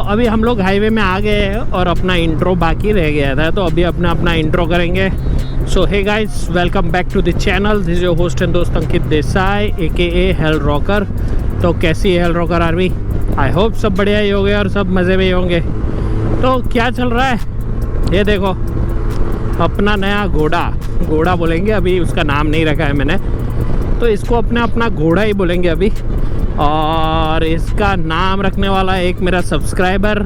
अभी हम लोग हाईवे में आ गए हैं और अपना इंट्रो बाकी रह गया था, तो अभी अपना इंट्रो करेंगे। So hey guys, welcome back to the channel. This is your host and दोस्त Ankit Desai AKA Hell Rocker. तो कैसी है Hell Rocker army? I hope सब बढ़िया ही होंगे और सब मज़े में ही होंगे। तो क्या चल रहा है ये देखो, अपना नया घोड़ा बोलेंगे, अभी उसका नाम नहीं रखा है मैंने, तो इसको अपना घोड़ा ही बोलेंगे अभी। और इसका नाम रखने वाला एक मेरा सब्सक्राइबर,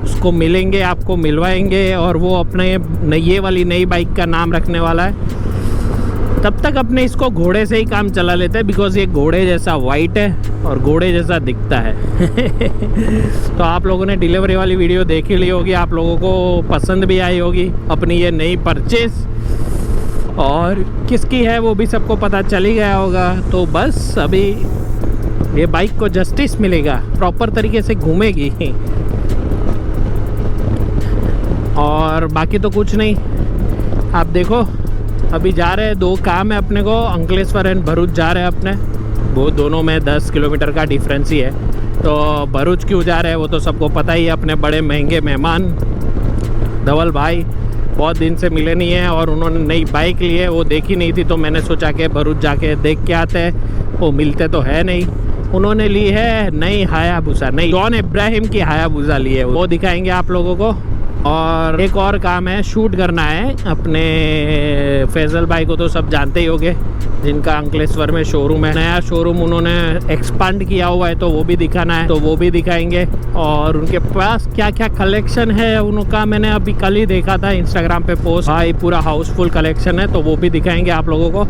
उसको मिलेंगे, आपको मिलवाएंगे, और वो अपने ये वाली नई बाइक का नाम रखने वाला है। तब तक अपने इसको घोड़े से ही काम चला लेते हैं, बिकॉज़ ये घोड़े जैसा वाइट है और घोड़े जैसा दिखता है। तो आप लोगों ने डिलीवरी वाली वीडियो देख ही ली होगी, आप लोगों को पसंद भी आई होगी अपनी ये नई परचेज़, और किसकी है वो भी सबको पता चल ही गया होगा। तो बस अभी ये बाइक को जस्टिस मिलेगा, प्रॉपर तरीके से घूमेगी, और बाकी तो कुछ नहीं। आप देखो अभी जा रहे हैं, 2 काम है अपने को, अंकलेश्वर एंड भरूच जा रहे हैं अपने। वो दोनों में 10 किलोमीटर का डिफरेंस ही है। तो भरूच क्यों जा रहे हैं वो तो सबको पता ही है। अपने बड़े महंगे मेहमान धवल भाई बहुत दिन से मिले नहीं है, और उन्होंने नई बाइक ली है, वो देखी नहीं थी, तो मैंने सोचा कि भरूच जाके देख के आते हैं। वो मिलते तो है नहीं। उन्होंने ली है नई हायाबुसा, नई जॉन इब्राहिम की हायाबुसा ली है, वो दिखाएंगे आप लोगों को। और एक और काम है, शूट करना है अपने फैजल भाई को, तो सब जानते ही होंगे, जिनका अंकलेश्वर में शोरूम है, नया शोरूम उन्होंने एक्सपांड किया हुआ है, तो वो भी दिखाना है, तो वो भी दिखाएंगे। और उनके पास क्या क्या कलेक्शन है उनका, मैंने अभी कल ही देखा था इंस्टाग्राम पे पोस्ट, भाई पूरा हाउसफुल कलेक्शन है, तो वो भी दिखाएंगे आप लोगों को।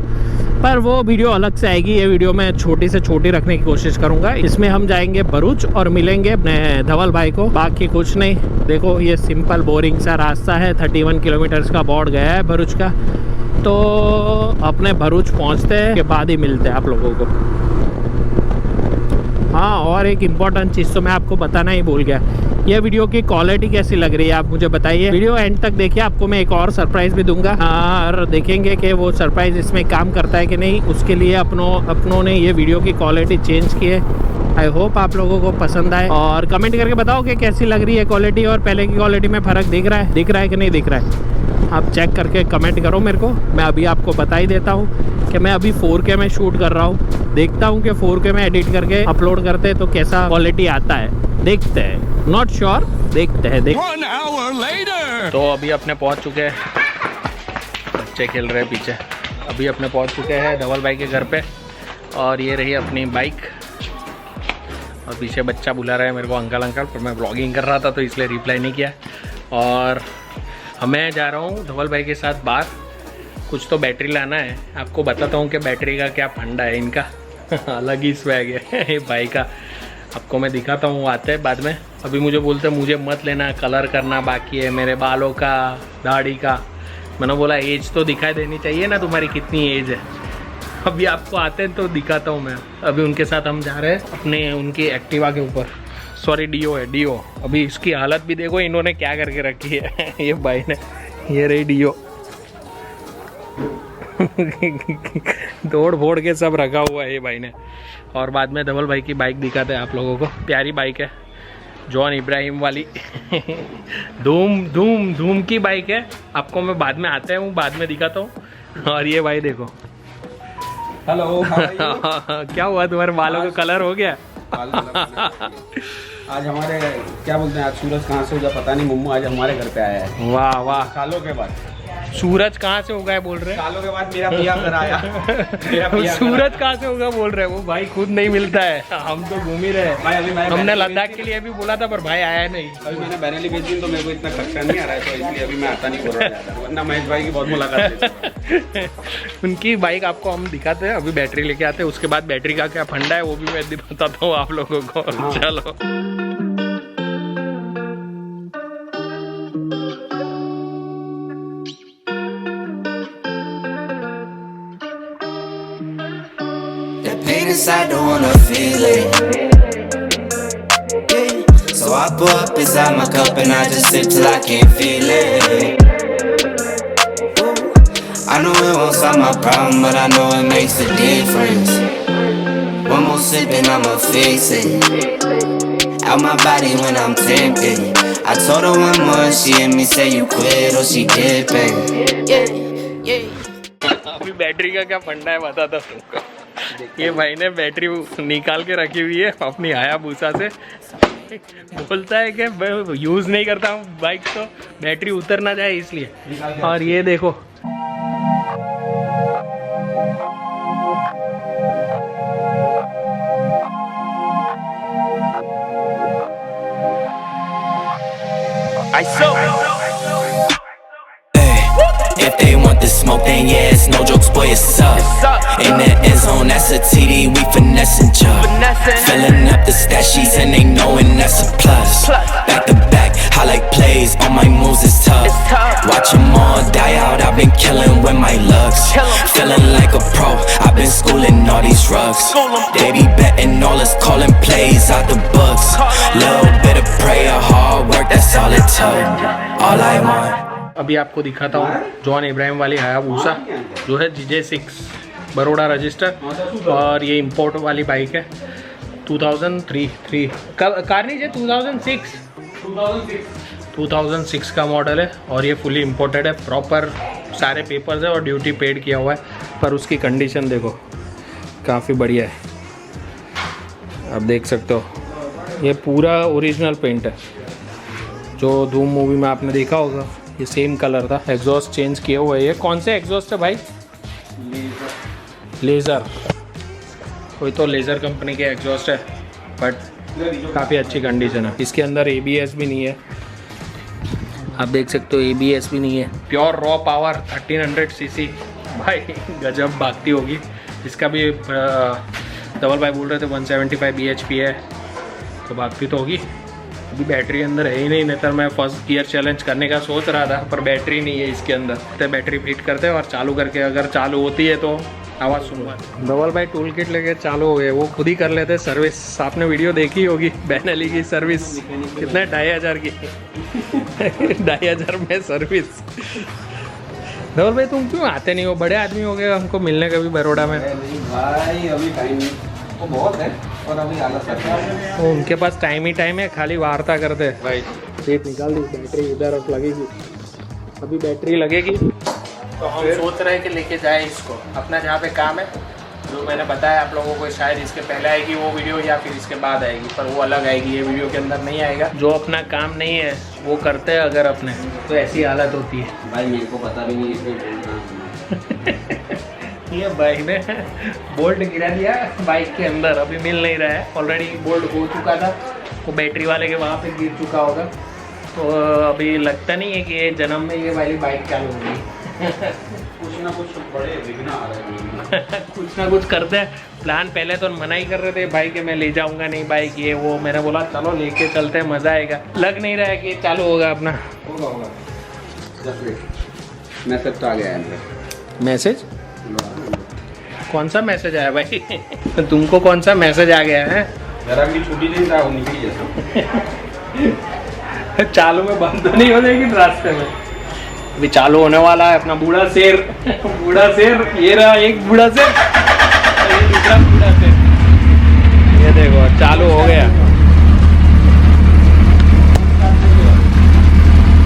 पर वो वीडियो अलग से आएगी, ये वीडियो मैं छोटी से छोटी रखने की कोशिश करूंगा। इसमें हम जाएंगे भरूच और मिलेंगे अपने धवल भाई को, बाकी कुछ नहीं। देखो ये सिंपल बोरिंग सा रास्ता है, 31 किलोमीटर्स का बोर्ड गया है भरूच का। तो अपने भरूच पहुंचते हैं के बाद ही मिलते हैं आप लोगों को। हाँ, और एक इम्पॉर्टेंट चीज़ तो मैं आपको बताना ही भूल गया, ये वीडियो की क्वालिटी कैसी लग रही है आप मुझे बताइए। वीडियो एंड तक देखिए, आपको मैं एक और सरप्राइज़ भी दूंगा, और देखेंगे कि वो सरप्राइज़ इसमें काम करता है कि नहीं। उसके लिए अपनों ने ये वीडियो की क्वालिटी चेंज की है। आई होप आप लोगों को पसंद आए, और कमेंट करके बताओ कि कैसी लग रही है क्वालिटी, और पहले की क्वालिटी में फ़र्क दिख रहा है कि नहीं दिख रहा है। आप चेक करके कमेंट करो मेरे को। मैं अभी आपको बता ही देता हूँ कि मैं अभी 4K में शूट कर रहा हूँ। देखता हूँ कि 4K में एडिट करके अपलोड करते हैं तो कैसा क्वालिटी आता है, देखते हैं। नॉट श्योर, देखते हैं। 1 hour later। तो अभी अपने पहुँच चुके हैं, बच्चे खेल रहे हैं पीछे। अभी अपने पहुँच चुके हैं धवल भाई के घर पे, और ये रही अपनी बाइक, और पीछे बच्चा बुला रहा है मेरे को अंकल, पर मैं ब्लॉगिंग कर रहा था तो इसलिए रिप्लाई नहीं किया। और मैं जा रहा हूँ धवल भाई के साथ बाहर, कुछ तो बैटरी लाना है। आपको बताता हूँ कि बैटरी का क्या फंडा है इनका। अलग ही स्वैग है भाई का, आपको मैं दिखाता हूँ, आते हैं बाद में। अभी मुझे बोलते मुझे मत लेना, कलर करना बाकी है मेरे बालों का, दाढ़ी का। मैंने बोला एज तो दिखाई देनी चाहिए ना तुम्हारी, कितनी एज है। अभी आपको आते हैं तो दिखाता हूँ मैं। अभी उनके साथ हम जा रहे हैं अपने उनकी एक्टिवा के ऊपर, सॉरी डियो है, डियो। अभी इसकी हालत भी देखो इन्होंने क्या करके रखी है ये भाई ने, ये रही डियो। तोड़ फोड़ के सब रखा हुआ है ये भाई ने। और बाद में धवल भाई की बाइक दिखाते हैं आप लोगों को, प्यारी बाइक है, जॉन इब्राहिम वाली। धूम की बाइक है। आपको मैं बाद में आते हूँ, बाद में दिखाता हूँ। और ये भाई देखो, हेलो क्या हुआ तुम्हारे बालों का कलर हो गया? आज हमारे क्या बोलते हैं, आज सूरज कहाँ से हो गया पता नहीं, मुम्मू आज हमारे घर पे आया है। वाह वाह, सालों के बाद। सूरज कहाँ से होगा बोल रहे हैं? सालों के बाद मेरा पिया घर आया। सूरज कहाँ से होगा बोल रहे हैं, वो भाई खुद नहीं मिलता है। हम तो घूम ही रहे भाई, अभी हमने लद्दाख के लिए भी बोला था पर भाई आया नहीं। अभी मैंने बैनली भेज दी तो मेरे को इतना खर्चा नहीं आ रहा है, तो इसलिए अभी मैं आता नहीं बोल रहा, वरना महेश भाई की बहुत मुलाकात। उनकी बाइक आपको हम दिखाते हैं, अभी बैटरी लेके आते हैं, उसके बाद बैटरी का क्या फंडा है वो भी मैं बताता हूँ आप लोगों को। चलो inside, don't wanna feel it. Yeah. So I pour up inside my cup and I just sip till I can't feel it. I know it won't solve my problem, but I know it makes a difference. One more sip and I'ma fix it. out my body when I'm tempted. I told her one more, she hear me say you quit or she dipping. अभी battery का क्या फंडा है बताता हूँ तुमको। ये भाई ने बैटरी निकाल के रखी हुई है अपनी हायाबुसा से। बोलता है कि मैं यूज़ नहीं करता हूँ बाइक तो बैटरी उतर ना जाए इसलिए। और ये देखो If they want the smoke, then yeah, it's no jokes, boy, it's up. In the end zone, that's a TD, we finessing chub. Filling up the stat sheets and they knowing that's a plus. Back to back, highlight plays, all my moves is tough. Watch them all die out, I've been killing with my looks. Feeling like a pro, I've been schooling all these rugs. They be betting all us calling plays out the books. Little bit of prayer, hard work, that's all it took. All I want. अभी आपको दिखाता हूँ John Ibrahim वाली Hayabusa जो है GJ6 Baroda register. और ये import वाली बाइक है 2003 कार नहीं है 2006 का मॉडल है। और ये फुली इंपोर्टेड है, प्रॉपर सारे पेपर्स है और ड्यूटी पेड किया हुआ है। पर उसकी कंडीशन देखो काफ़ी बढ़िया है, आप देख सकते हो। ये पूरा ओरिजिनल पेंट है जो धूम मूवी में आपने देखा होगा, ये सेम कलर था। एग्जॉस्ट चेंज किए हुए हैं। ये कौन से एग्जॉस्ट है भाई? लेज़र, कोई तो लेज़र कंपनी के एग्जॉस्ट है, बट काफ़ी अच्छी कंडीशन है। इसके अंदर ABS भी नहीं है, आप देख सकते हो ABS भी नहीं है। प्योर रॉ पावर 1300 cc भाई गजब भागती होगी। इसका भी डबल भाई बोल रहे थे 175 bhp है, तो भागती तो होगी। अभी बैटरी अंदर है ही नहीं तो मैं फर्स्ट गियर चैलेंज करने का सोच रहा था, पर बैटरी नहीं है इसके अंदर। तो बैटरी फिट करते हैं और चालू करके अगर चालू होती है तो आवाज़ सुनवा। डबल भाई टूल किट लेके चालू हो गए, वो खुद ही कर लेते सर्विस। आपने वीडियो देखी होगी बैन अली की सर्विस, कितने 2500 की 2500 में सर्विस। डबल भाई तुम क्यों आते नहीं हो? बड़े आदमी हो गए, हमको मिलने कभी बड़ौदा में। भाई अभी टाइम तो बहुत है और अभी आलस करता है। तो उनके पास टाइम ही टाइम है, खाली वार्ता करते हैं। भाई सेट निकाल दी, बैटरी इधर अब लगेगी, अभी बैटरी लगेगी तो हम सोच रहे हैं कि लेके जाए इसको अपना जहाँ पे काम है। जो मैंने बताया आप लोगों को, शायद इसके पहले आएगी वो वीडियो या फिर इसके बाद आएगी, पर वो अलग आएगी, ये वीडियो के अंदर नहीं आएगा। जो अपना काम नहीं है वो करते हैं अगर अपने, तो ऐसी हालत होती है। भाई मेरे को पता भी नहीं इसमें ये बाइक ने बोल्ट गिरा दिया बाइक के अंदर, अभी मिल नहीं रहा है। ऑलरेडी बोल्ट हो चुका था, वो बैटरी वाले के वहाँ पे गिर चुका होगा, तो अभी लगता नहीं है कि ये जन्म में ये वाली बाइक चालू होगी। कुछ ना कुछ बड़े विघ्न आ रहे हैं। कुछ ना कुछ करते हैं। प्लान पहले तो मना ही कर रहे थे भाई कि मैं ले जाऊंगा नहीं बाइक, ये वो। मैंने बोला चलो लेके चलते हैं, मज़ा आएगा। लग नहीं रहा है कि चालू होगा अपना। होगा मैसेज तो आ गया है। मैसेज? कौन सा मैसेज आया भाई? तुमको कौन सा मैसेज आ गया है? जरा भी छुट्टी नहीं था, वो निकली है। चालू में बंद नहीं हो जाएगी रास्ते में। अभी चालू होने वाला है अपना बूढ़ा शेर। बूढ़ा शेर, ये रहा एक बूढ़ा शेर, ये दूसरा बूढ़ा शेर। ये देखो चालू हो गया,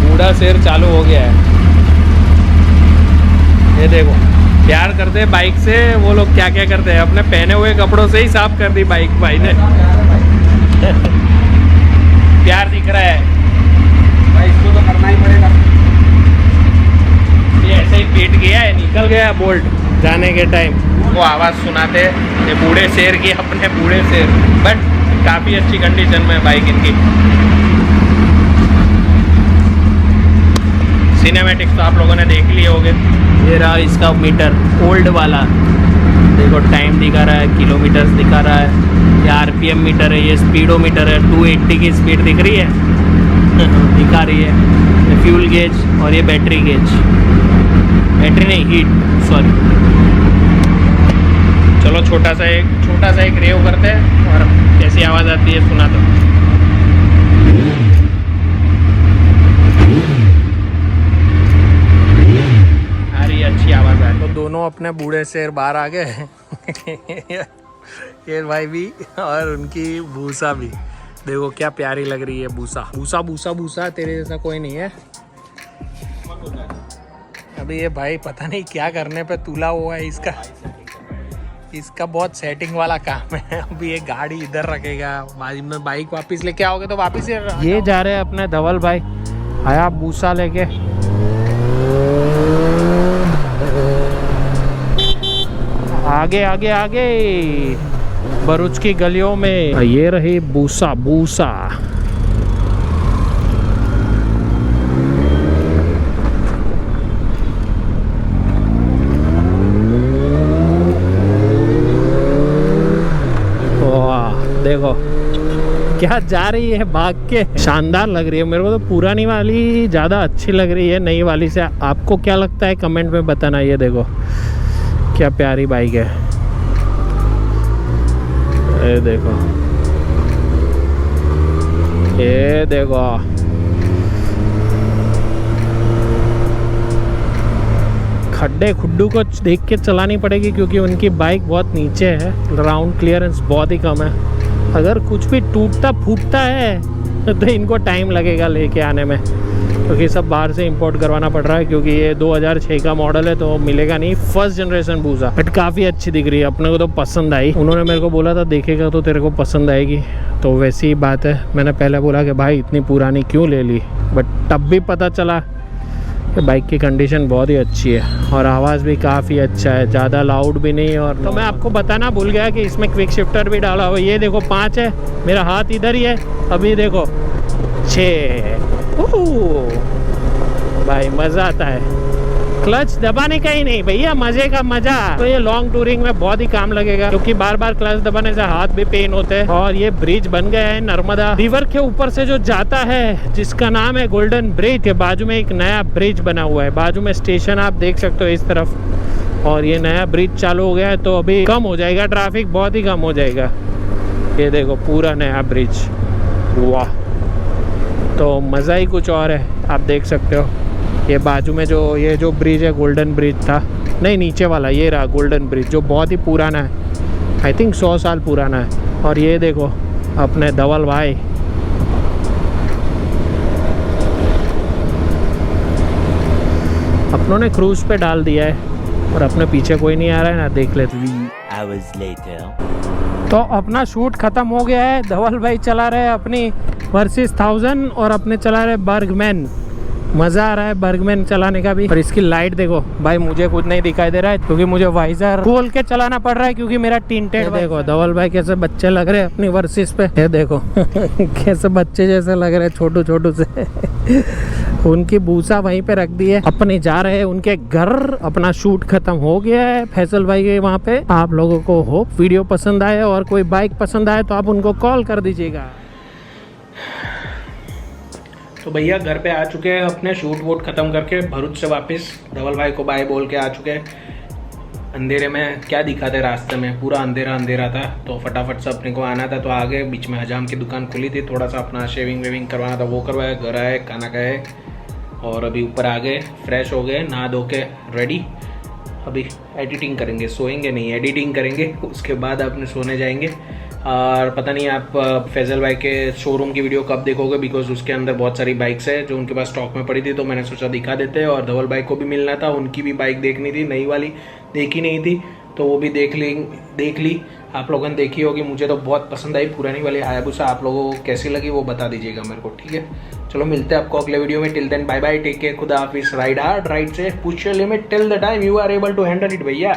बूढ़ा शेर चालू हो गया है। ये देखो प्यार करते हैं बाइक से वो लोग, क्या क्या करते हैं, अपने पहने हुए कपड़ों से ही साफ कर दी बाइक भाई ने। प्यार दिख रहा है भाई, इसको तो करना ही पड़ेगा। ये ऐसे ही पीट गया है, निकल गया बोल्ट जाने के टाइम। वो आवाज़ सुनाते ये बूढ़े शेर की, अपने बूढ़े शेर। बट काफ़ी अच्छी कंडीशन में बाइक इनकी। सिनेमैटिक्स तो आप लोगों ने देख लिए होंगे। ये रहा इसका मीटर ओल्ड वाला, देखो टाइम दिखा रहा है, किलोमीटर्स दिखा रहा है। ये RPM मीटर है, ये स्पीडोमीटर है, 280 की स्पीड दिख रही है दिखा रही है। ये फ्यूल गेज और ये बैटरी गेज, बैटरी नहीं हीट सॉरी। चलो छोटा सा एक रेव करते हैं और कैसी आवाज़ आती है सुना दो। अच्छी आवाज़ है। तो दोनों अपने बूढ़े शेर बाहर आ गए। ये भाई भी और उनकी भूसा भी देखो क्या प्यारी लग रही है बूसा बूसा बूसा बूसा, तेरे जैसा कोई नहीं है। अभी ये भाई पता नहीं क्या करने पे तुला हुआ है इसका बहुत सेटिंग वाला काम है। अभी ये गाड़ी इधर रखेगा, बाद में बाइक वापस लेके आओगे तो वापस ये जा रहे हैं अपने धवल भाई आया बूसा लेके। आगे आगे आगे भरूच की गलियों में ये रही बूसा बूसा। देखो क्या जा रही है भाग के, शानदार लग रही है। मेरे को तो पुरानी वाली ज़्यादा अच्छी लग रही है नई वाली से। आपको क्या लगता है कमेंट में बताना। ये देखो क्या प्यारी बाइक है, ये देखो ये देखो। खड्डे खुड्डू को देख के चलानी पड़ेगी क्योंकि उनकी बाइक बहुत नीचे है, ग्राउंड क्लियरेंस बहुत ही कम है। अगर कुछ भी टूटता फूटता है तो इनको टाइम लगेगा लेके आने में, क्योंकि सब बाहर से इंपोर्ट करवाना पड़ रहा है, क्योंकि ये 2006 का मॉडल है तो मिलेगा नहीं फर्स्ट जनरेशन बूसा। बट काफ़ी अच्छी दिख रही है, अपने को तो पसंद आई। उन्होंने मेरे को बोला था देखेगा तो तेरे को पसंद आएगी, तो वैसी ही बात है। मैंने पहले बोला कि भाई इतनी पुरानी क्यों ले ली, बट तब भी पता चला कि बाइक की कंडीशन बहुत ही अच्छी है और आवाज़ भी काफ़ी अच्छा है, ज़्यादा लाउड भी नहीं। और तो मैं आपको बताना भूल गया कि इसमें क्विक शिफ्टर भी डाला हुआ। ये देखो 5 है, मेरा हाथ इधर ही है, अभी देखो 6। भाई मज़ा आता है, क्लच दबाने का ही नहीं भैया, मजे का मजा। तो ये लॉन्ग टूरिंग में बहुत ही काम लगेगा, क्योंकि बार बार क्लच दबाने से हाथ भी पेन होते हैं। और ये ब्रिज बन गया है नर्मदा रिवर के ऊपर से जो जाता है, जिसका नाम है गोल्डन ब्रिज। के बाजू में एक नया ब्रिज बना हुआ है, बाजू में स्टेशन आप देख सकते हो इस तरफ। और ये नया ब्रिज चालू हो गया है तो अभी कम हो जाएगा ट्रैफिक, बहुत ही कम हो जाएगा। ये देखो पूरा नया ब्रिज, वाह। तो मज़ा ही कुछ और है, आप देख सकते हो। ये बाजू में ये जो ब्रिज है गोल्डन ब्रिज था, नहीं नीचे वाला ये रहा गोल्डन ब्रिज, जो बहुत ही पुराना है, आई थिंक 100 साल पुराना है। और ये देखो अपने धवल भाई, अपनों ने क्रूज पे डाल दिया है और अपने पीछे कोई नहीं आ रहा है ना, देख लेते। तो अपना शूट ख़त्म हो गया है। धवल भाई चला रहे अपनी वर्सेस 1000 और अपने चला रहे बर्गमैन। मज़ा आ रहा है बर्गमैन चलाने का भी। और इसकी लाइट देखो भाई, मुझे कुछ नहीं दिखाई दे रहा है क्योंकि मुझे वाइजर खोल के चलाना पड़ रहा है, क्योंकि मेरा टिंटेड। देखो धवल भाई कैसे बच्चे लग रहे हैं अपनी वर्सेस पे, ये देखो कैसे बच्चे जैसे लग रहे हैं, छोटू छोटू से। उनकी बूसा वहीं पे रख दी है, अपने जा रहे हैं उनके घर। अपना शूट खत्म हो गया है फैसल भाई के वहाँ पे। आप लोगों को होप वीडियो पसंद आए और कोई बाइक पसंद आए तो आप उनको कॉल कर दीजिएगा। तो भैया घर पे आ चुके हैं, अपने शूट वूट ख़त्म करके भरूच से वापस धवल भाई को बाय बोल के आ चुके हैं। अंधेरे में क्या दिखा थे, रास्ते में पूरा अंधेरा अंधेरा था, तो फटाफट से अपने को आना था। तो आगे बीच में हजाम की दुकान खुली थी, थोड़ा सा अपना शेविंग वेविंग करवाना था, वो करवाया, घर आए, खाना खाए और अभी ऊपर आ गए, फ्रेश हो गए, नहा धो के रेडी। अभी एडिटिंग करेंगे, सोएंगे नहीं, एडिटिंग करेंगे, उसके बाद अपने सोने जाएंगे। और पता नहीं आप फैजल भाई के शोरूम की वीडियो कब देखोगे, बिकॉज उसके अंदर बहुत सारी बाइक्स है जो उनके पास स्टॉक में पड़ी थी, तो मैंने सोचा दिखा देते हैं। और धवल भाई को भी मिलना था, उनकी भी बाइक देखनी थी, नई वाली देखी नहीं थी, तो वो भी देख ली। आप लोगों ने देखी होगी, मुझे तो बहुत पसंद आई पुरानी वाली हायाबुसा। आप लोगों को कैसी लगी वो बता दीजिएगा मेरे को, ठीक है। चलो मिलते हैं आपको अगले वीडियो में। Till then bye bye, take care, खुदा हाफिज, राइड हार्ड, राइड से push your limit till the time you are able to handle it भैया।